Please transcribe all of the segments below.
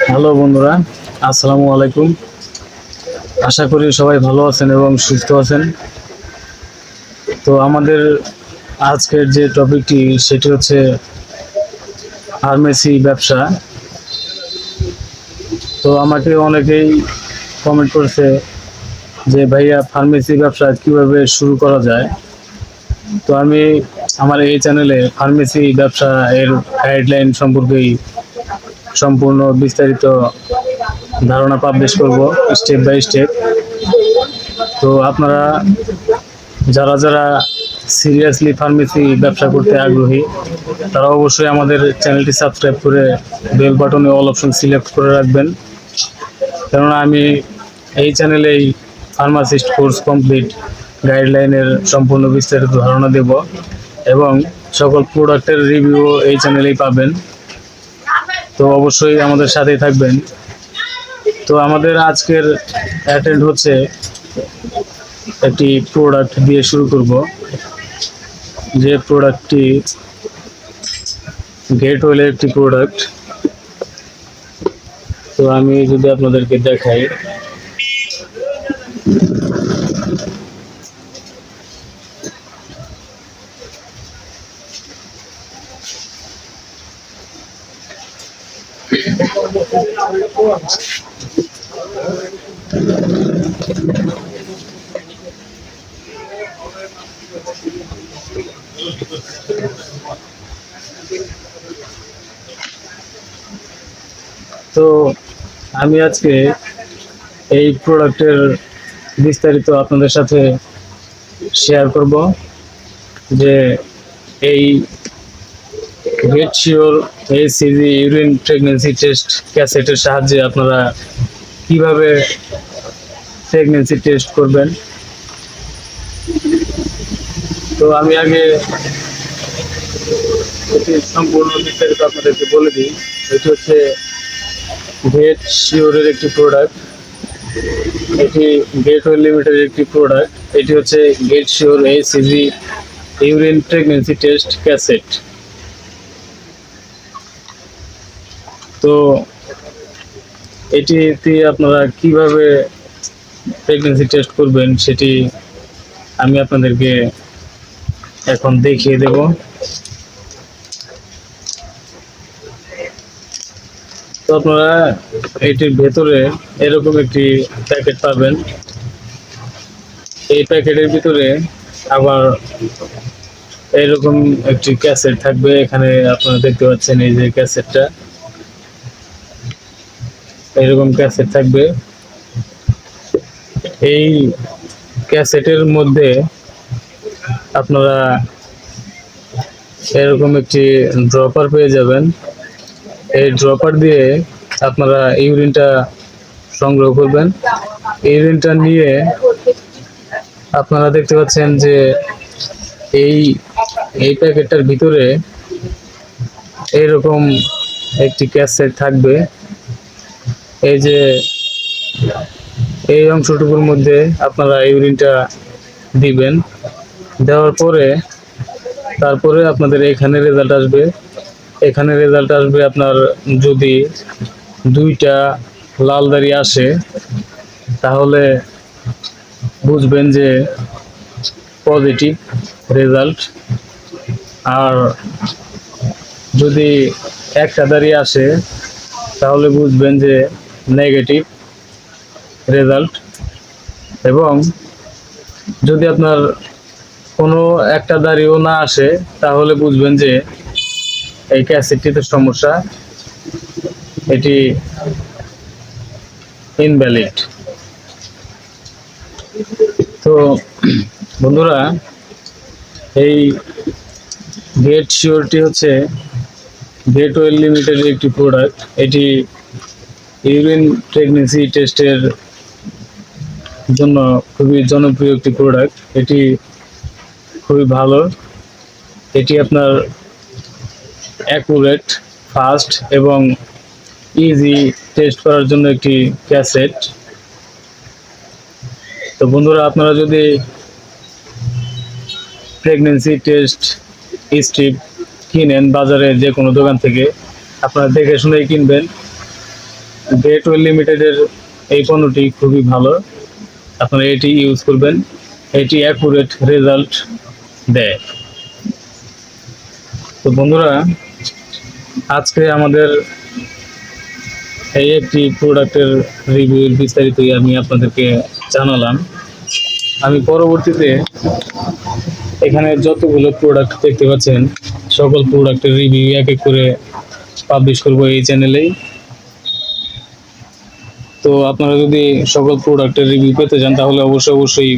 Hello বন্ধুরা, আসসালামু আলাইকুম। আশা করি সবাই ভালো আছেন এবং সুস্থ আছেন। তো আমাদের আজকের যে টপিকটি সেটি হচ্ছে ফার্মেসি ব্যবসা। তো আমাকে অনেকেই কমেন্ট করেছে যে ভাইয়া ফার্মেসি ব্যবসা কিভাবে শুরু করা যায়। তো আমি আমার এই চ্যানেলে ফার্মেসি ব্যবসা এর গাইডলাইন সম্পর্কেই সম্পূর্ণ বিস্তারিত ধারণা পাবলিশ করব স্টেপ বাই স্টেপ। তো আপনারা যারা যারা সিরিয়াসলি ফার্মেসি ব্যবসা করতে আগ্রহী তারা অবশ্যই আমাদের চ্যানেলটি সাবস্ক্রাইব করে বেল বাটনে অল অপশন সিলেক্ট করে রাখবেন, কেননা আমি এই চ্যানেলেই ফার্মাসিস্ট কোর্স কমপ্লিট গাইডলাইনের সম্পূর্ণ বিস্তারিত ধারণা দেব এবং সকল প্রোডাক্টের রিভিউ এই চ্যানেলেই পাবেন। তো অবশ্যই আমাদের সাথেই থাকবেন। তো আমাদের আজকের অ্যাটেন্ড হচ্ছে একটি প্রোডাক্ট দিয়ে শুরু করব, যে প্রোডাক্টটি গেট ওয়েলের একটি প্রোডাক্ট। তো আমি যদি আপনাদেরকে দেখাই, তো আমি আজকে এই প্রোডাক্টের বিস্তারিত আপনাদের সাথে শেয়ার করব, যে এই get sure HCG urine pregnancy test ক্যাসেটের সাহায্যে আপনারা কিভাবে প্রেগন্যান্সি টেস্ট করবেন। তো আমি আগে এটি সম্পূর্ণ বিস্তারিত আপনাদেরকে বলে দিই। এটি হচ্ছে গেট শিওরের একটি প্রোডাক্ট, এটি গেট ওয়েল লিমিটেডের একটি প্রোডাক্ট। এটি হচ্ছে Get sure HCG urine pregnancy test cassette. তো এটিতে আপনারা কিভাবে প্রেগন্যান্সি টেস্ট করবেন সেটি আমি আপনাদেরকে এখন দেখিয়ে দেব। তো আপনারা এটির ভেতরে এরকম একটি প্যাকেট পাবেন। এই প্যাকেটের ভিতরে আবার এরকম একটি ক্যাসেট থাকবে। এখানে আপনারা দেখতে পাচ্ছেন এই যে ক্যাসেটটা, এরকম ক্যাসেট থাকবে। এই ক্যাসেটের মধ্যে আপনারা এরকম একটি ড্রপার পেয়ে যাবেন। এই ড্রপার দিয়ে আপনারা ইউরিনটা সংগ্রহ করবেন। ইউরিনটা নিয়ে আপনারা দেখতে পাচ্ছেন যে এই এই প্যাকেটটার ভিতরে এইরকম একটি ক্যাসেট থাকবে। এই যে এই অংশটুকুর মধ্যে আপনারা ইউরিনটা দিবেন। দেওয়ার পরে তারপরে আপনাদের এখানে রেজাল্ট আসবে। এখানে রেজাল্ট আসবে আপনার যদি দুইটা লাল দাড়ি আসে তাহলে বুঝবেন যে পজিটিভ রেজাল্ট, আর যদি একটা দাড়ি আসে তাহলে বুঝবেন যে নেগেটিভ রেজাল্ট। এবং যদি আপনার কোনো একটা দাড়িও না আসে তাহলে বুঝবেন যে এই ক্যাসেটটিতে সমস্যা, এটি ইনভ্যালিড। তো বন্ধুরা, এই গেট শিওরটি হচ্ছে গেট ওয়েল লিমিটেডের একটি প্রোডাক্ট। এটি ইউরিন প্রেগন্যান্সি টেস্টের জন্য খুবই জনপ্রিয় একটি প্রোডাক্ট। এটি খুবই ভালো। এটি আপনার অ্যাকুরেট, ফাস্ট এবং ইজি টেস্ট করার জন্য একটি ক্যাসেট। তো বন্ধুরা, আপনারা যদি প্রেগন্যান্সি টেস্ট স্ট্রিপ কিনেন বাজারে যে কোনো দোকান থেকে, আপনারা দেখে শুনেই কিনবেন। গ্রেট ওয়েল লিমিটেডের এই পণ্যটি খুবই ভালো, আপনারা এটি ইউজ করবেন, এটি অ্যাকুরেট রেজাল্ট দেয়। তো বন্ধুরা, আজকে আমাদের এই একটি প্রোডাক্টের রিভিউর বিস্তারিতই আমি আপনাদেরকে জানালাম। আমি পরবর্তীতে এখানে যতগুলো প্রোডাক্ট দেখতে পাচ্ছেন সকল প্রোডাক্টের রিভিউ এক এক করে পাবলিশ করব এই চ্যানেলেই। তো আপনারা যদি সকল প্রোডাক্টের রিভিউ পেতে চান তাহলে অবশ্যই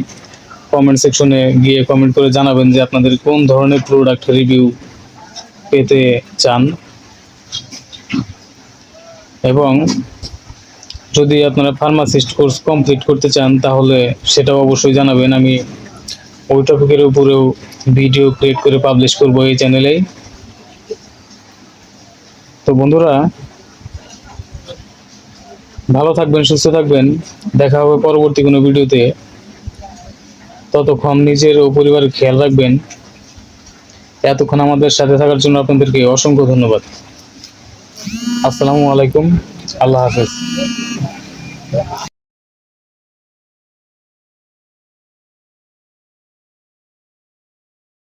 কমেন্ট সেকশনে গিয়ে কমেন্ট করে জানাবেন যে আপনাদের কোন ধরনের প্রোডাক্ট রিভিউ পেতে চান, এবং যদি আপনারা ফার্মাসিস্ট কোর্স কমপ্লিট করতে চান তাহলে সেটাও অবশ্যই জানাবেন। আমি ওই টপিকের উপরেও ভিডিও ক্রিয়েট করে পাবলিশ করব এই চ্যানেলেই। তো বন্ধুরা, ভালো থাকবেন, সুস্থ থাকবেন, দেখা হবে পরবর্তী কোনো ভিডিওতে। ততক্ষণ নিজের ও পরিবারের খেয়াল রাখবেন। এতক্ষণ আমাদের সাথে থাকার জন্য আপনাদেরকে অসংখ্য ধন্যবাদ। আসসালামু আলাইকুম, আল্লাহ হাফেজ।